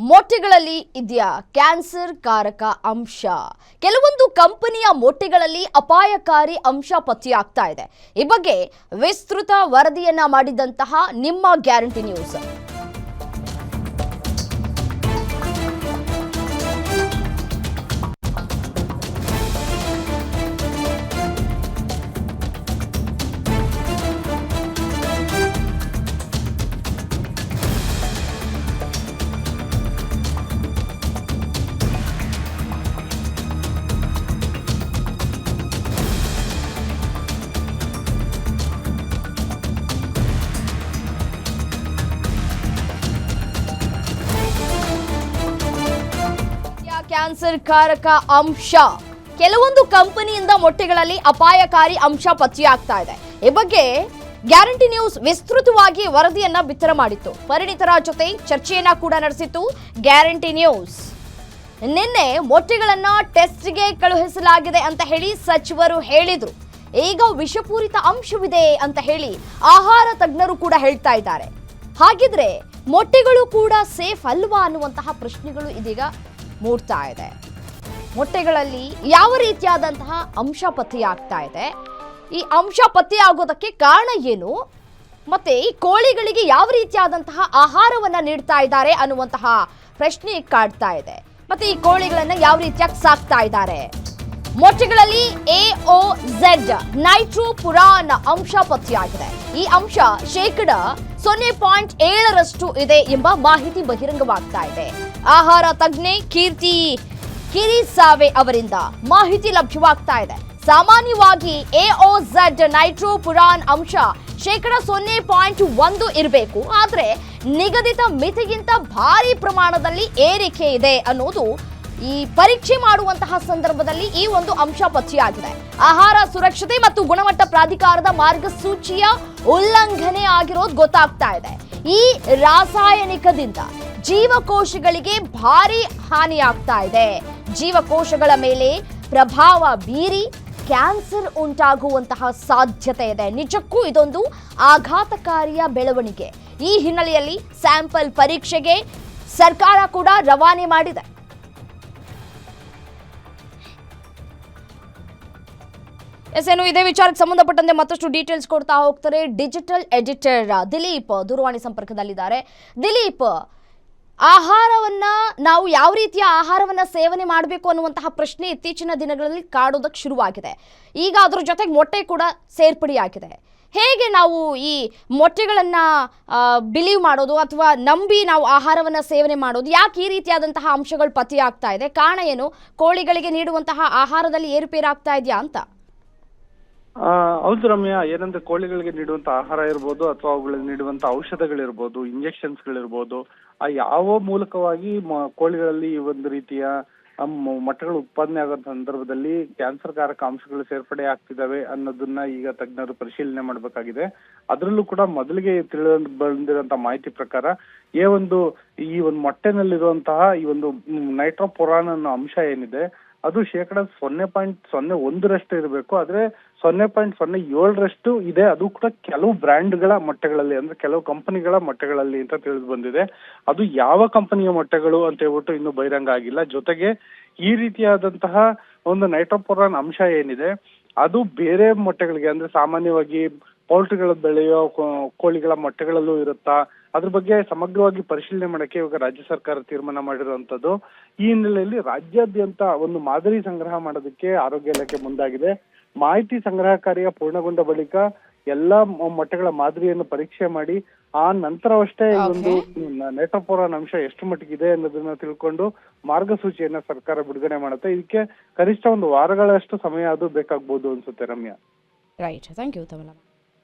ಮೊಟ್ಟೆಗಳಲ್ಲಿ ಇದೆಯಾ ಕ್ಯಾನ್ಸರ್ ಕಾರಕ ಅಂಶ? ಕೆಲವೊಂದು ಕಂಪನಿಯ ಮೊಟ್ಟೆಗಳಲ್ಲಿ ಅಪಾಯಕಾರಿ ಅಂಶ ಪತ್ತೆಯಾಗ್ತಾ ಇದೆ. ಈ ಬಗ್ಗೆ ವಿಸ್ತೃತ ವರದಿಯನ್ನ ಮಾಡಿದಂತಹ ನಿಮ್ಮ ಗ್ಯಾರಂಟಿ ನ್ಯೂಸ್. ಕ್ಯಾನ್ಸರ್ ಕಾರಕ ಅಂಶ. ಕೆಲವೊಂದು ಕಂಪನಿಯಿಂದ ಮೊಟ್ಟೆಗಳಲ್ಲಿ ಅಪಾಯಕಾರಿ ಅಂಶ ಪತ್ತೆಯಾಗ್ತಾ ಇದೆ. ಈ ಬಗ್ಗೆ ಗ್ಯಾರಂಟಿ ನ್ಯೂಸ್ ವಿಸ್ತೃತವಾಗಿ ವರದಿಯನ್ನ ಬಿತ್ತರ ಮಾಡಿತ್ತು. ಪರಿಣಿತರ ಜೊತೆ ಚರ್ಚೆಯನ್ನ ಕೂಡ ನಡೆಸಿತ್ತು ಗ್ಯಾರಂಟಿ ನ್ಯೂಸ್. ನಿನ್ನೆ ಮೊಟ್ಟೆಗಳನ್ನ ಟೆಸ್ಟ್ಗೆ ಕಳುಹಿಸಲಾಗಿದೆ ಅಂತ ಹೇಳಿ ಸಚಿವರು ಹೇಳಿದ್ರು. ಈಗ ವಿಷಪೂರಿತ ಅಂಶವಿದೆ ಅಂತ ಹೇಳಿ ಆಹಾರ ತಜ್ಞರು ಕೂಡ ಹೇಳ್ತಾ ಇದ್ದಾರೆ. ಹಾಗಿದ್ರೆ ಮೊಟ್ಟೆಗಳು ಕೂಡ ಸೇಫ್ ಅಲ್ವಾ ಅನ್ನುವಂತಹ ಪ್ರಶ್ನೆಗಳು ಇದೀಗ ಮೂಡ್ತಾ ಇದೆ. ಮೊಟ್ಟೆಗಳಲ್ಲಿ ಯಾವ ರೀತಿಯಾದಂತಹ ಅಂಶ ಪತ್ತೆಯಾಗ್ತಾ ಇದೆ, ಈ ಅಂಶ ಪತ್ತೆಯಾಗೋದಕ್ಕೆ ಕಾರಣ ಏನು, ಮತ್ತೆ ಈ ಕೋಳಿಗಳಿಗೆ ಯಾವ ರೀತಿಯಾದಂತಹ ಆಹಾರವನ್ನ ನೀಡ್ತಾ ಇದ್ದಾರೆ ಅನ್ನುವಂತಹ ಪ್ರಶ್ನೆ ಕಾಡ್ತಾ ಇದೆ. ಮತ್ತೆ ಈ ಕೋಳಿಗಳನ್ನ ಯಾವ ರೀತಿಯಾಗಿ ಸಾಕ್ತಾ ಇದ್ದಾರೆ. ಮೊಟ್ಟೆಗಳಲ್ಲಿ AOZ ನೈಟ್ರೋಪುರಾನ್ ಅಂಶ ಪತ್ತೆಯಾಗಿದೆ. ಈ ಅಂಶ 0.7% ಇದೆ ಎಂಬ ಮಾಹಿತಿ ಬಹಿರಂಗವಾಗ್ತಾ ಇದೆ. ಆಹಾರ ತಜ್ಞೆ ಕೀರ್ತಿ ಕಿರಿಸಾವೆ ಅವರಿಂದ ಮಾಹಿತಿ ಲಭ್ಯವಾಗ್ತಾ ಇದೆ. ಸಾಮಾನ್ಯವಾಗಿ AOZ ನೈಟ್ರೋಪುರಾನ್ ಅಂಶ 0.1 ಇರಬೇಕು. ಆದ್ರೆ ನಿಗದಿತ ಮಿತಿಗಿಂತ ಭಾರಿ ಪ್ರಮಾಣದಲ್ಲಿ ಏರಿಕೆ ಇದೆ ಅನ್ನೋದು ಈ ಪರೀಕ್ಷೆ ಮಾಡುವಂತಹ ಸಂದರ್ಭದಲ್ಲಿ ಈ ಒಂದು ಅಂಶ ಪತ್ತೆಯಾಗಿದೆ. ಆಹಾರ ಸುರಕ್ಷತೆ ಮತ್ತು ಗುಣಮಟ್ಟ ಪ್ರಾಧಿಕಾರದ ಮಾರ್ಗಸೂಚಿಯ ಉಲ್ಲಂಘನೆ ಆಗಿರೋದು ಗೊತ್ತಾಗ್ತಾ ಇದೆ. ಈ ರಾಸಾಯನಿಕದಿಂದ ಜೀವಕೋಶಗಳಿಗೆ ಭಾರಿ ಹಾನಿಯಾಗ್ತಾ ಇದೆ. ಜೀವಕೋಶಗಳ ಮೇಲೆ ಪ್ರಭಾವ ಬೀರಿ ಕ್ಯಾನ್ಸರ್ ಉಂಟಾಗುವಂತಹ ಸಾಧ್ಯತೆ ಇದೆ. ನಿಜಕ್ಕೂ ಇದೊಂದು ಆಘಾತಕಾರಿಯ ಬೆಳವಣಿಗೆ. ಈ ಹಿನ್ನೆಲೆಯಲ್ಲಿ ಸ್ಯಾಂಪಲ್ ಪರೀಕ್ಷೆಗೆ ಸರ್ಕಾರ ಕೂಡ ರವಾನೆ ಮಾಡಿದೆ. ಏನು ಇದೇ ವಿಚಾರಕ್ಕೆ ಸಂಬಂಧಪಟ್ಟಂತೆ ಮತ್ತಷ್ಟು ಡೀಟೇಲ್ಸ್ ಕೊಡ್ತಾ ಹೋಗ್ತಾರೆ ಡಿಜಿಟಲ್ ಎಡಿಟರ್ ದಿಲೀಪ್ ದೂರವಾಣಿ ಸಂಪರ್ಕದಲ್ಲಿದ್ದಾರೆ. ದಿಲೀಪ್, ಆಹಾರವನ್ನ ನಾವು ಯಾವ ರೀತಿಯ ಆಹಾರವನ್ನ ಸೇವನೆ ಮಾಡಬೇಕು ಅನ್ನುವಂತಹ ಪ್ರಶ್ನೆ ಇತ್ತೀಚಿನ ದಿನಗಳಲ್ಲಿ ಕಾಡೋದಕ್ಕೆ ಶುರುವಾಗಿದೆ. ಈಗ ಅದ್ರ ಜೊತೆಗೆ ಮೊಟ್ಟೆ ಕೂಡ ಸೇರ್ಪಡೆಯಾಗಿದೆ. ಹೇಗೆ ನಾವು ಈ ಮೊಟ್ಟೆಗಳನ್ನ ಬಿಲೀವ್ ಮಾಡೋದು ಅಥವಾ ನಂಬಿ ನಾವು ಆಹಾರವನ್ನ ಸೇವನೆ ಮಾಡೋದು? ಯಾಕೆ ಈ ರೀತಿಯಾದಂತಹ ಅಂಶಗಳು ಪತ್ತೆಯಾಗ್ತಾ ಇದೆ? ಕಾರಣ ಏನು? ಕೋಳಿಗಳಿಗೆ ನೀಡುವಂತಹ ಆಹಾರದಲ್ಲಿ ಏರುಪೇರಾಗ್ತಾ ಇದೆಯಾ ಅಂತ? ಹೌದು ರಮ್ಯಾ, ಏನಂದ್ರೆ ಕೋಳಿಗಳಿಗೆ ನೀಡುವಂತ ಆಹಾರ ಇರ್ಬೋದು ಅಥವಾ ಅವುಗಳಿಗೆ ನೀಡುವಂತ ಔಷಧಗಳಿರ್ಬೋದು, ಇಂಜೆಕ್ಷನ್ಸ್ ಗಳಿರ್ಬೋದು, ಆ ಯಾವ ಮೂಲಕವಾಗಿ ಕೋಳಿಗಳಲ್ಲಿ ಈ ಒಂದು ರೀತಿಯ ಮೊಟ್ಟೆಗಳು ಉತ್ಪಾದನೆ ಆಗೋ ಸಂದರ್ಭದಲ್ಲಿ ಕ್ಯಾನ್ಸರ್ ಕಾರಕ ಅಂಶಗಳು ಸೇರ್ಪಡೆ ಆಗ್ತಿದಾವೆ ಅನ್ನೋದನ್ನ ಈಗ ತಜ್ಞರು ಪರಿಶೀಲನೆ ಮಾಡಬೇಕಾಗಿದೆ. ಅದರಲ್ಲೂ ಕೂಡ ಮೊದಲಿಗೆ ಬಂದಿರುವಂತಹ ಮಾಹಿತಿ ಪ್ರಕಾರ ಈ ಒಂದು ಮೊಟ್ಟೆನಲ್ಲಿರುವಂತಹ ಈ ಒಂದು ನೈಟ್ರೋಪುರಾನ್ ಅನ್ನೋ ಅಂಶ ಏನಿದೆ ಅದು 0.01% ಇರಬೇಕು. ಆದ್ರೆ 0.07% ಇದೆ. ಅದು ಕೂಡ ಕೆಲವು ಬ್ರ್ಯಾಂಡ್ಗಳ ಮೊಟ್ಟೆಗಳಲ್ಲಿ, ಅಂದ್ರೆ ಕೆಲವು ಕಂಪನಿಗಳ ಮೊಟ್ಟೆಗಳಲ್ಲಿ ಅಂತ ತಿಳಿದು ಬಂದಿದೆ. ಅದು ಯಾವ ಕಂಪನಿಯ ಮೊಟ್ಟೆಗಳು ಅಂತ ಹೇಳ್ಬಿಟ್ಟು ಇನ್ನು ಬಹಿರಂಗ ಆಗಿಲ್ಲ. ಜೊತೆಗೆ ಈ ರೀತಿಯಾದಂತಹ ಒಂದು ನೈಟ್ರೋಪುರಾನ್ ಅಂಶ ಏನಿದೆ ಅದು ಬೇರೆ ಮೊಟ್ಟೆಗಳಿಗೆ, ಅಂದ್ರೆ ಸಾಮಾನ್ಯವಾಗಿ ಪೌಲ್ಟ್ರಿಗಳ ಬೆಳೆಯೋ ಕೋಳಿಗಳ ಮೊಟ್ಟೆಗಳಲ್ಲೂ ಇರುತ್ತಾ, ಅದ್ರ ಬಗ್ಗೆ ಸಮಗ್ರವಾಗಿ ಪರಿಶೀಲನೆ ಮಾಡಕ್ಕೆ ಇವಾಗ ರಾಜ್ಯ ಸರ್ಕಾರ ತೀರ್ಮಾನ ಮಾಡಿರುವಂತದ್ದು. ಈ ಹಿನ್ನೆಲೆಯಲ್ಲಿ ರಾಜ್ಯಾದ್ಯಂತ ಒಂದು ಮಾದರಿ ಸಂಗ್ರಹ ಮಾಡೋದಕ್ಕೆ ಆರೋಗ್ಯ ಇಲಾಖೆ ಮುಂದಾಗಿದೆ. ಮಾಹಿತಿ ಸಂಗ್ರಹ ಕಾರ್ಯ ಪೂರ್ಣಗೊಂಡ ಬಳಿಕ ಎಲ್ಲಾ ಮೊಟ್ಟೆಗಳ ಮಾದರಿಯನ್ನು ಪರೀಕ್ಷೆ ಮಾಡಿ ಆ ನಂತರವಷ್ಟೇ ಈ ಒಂದು ನೈಟ್ರೋಪುರಾನ್ ಅಂಶ ಎಷ್ಟು ಮಟ್ಟಿಗಿದೆ ಅನ್ನೋದನ್ನ ತಿಳ್ಕೊಂಡು ಮಾರ್ಗಸೂಚಿಯನ್ನ ಸರ್ಕಾರ ಬಿಡುಗಡೆ ಮಾಡುತ್ತೆ. ಇದಕ್ಕೆ ಕನಿಷ್ಠ 1 ವಾರಗಳಷ್ಟು ಸಮಯ ಅದು ಬೇಕಾಗ್ಬೋದು ಅನ್ಸುತ್ತೆ ರಮ್ಯಾ. Right, thank you.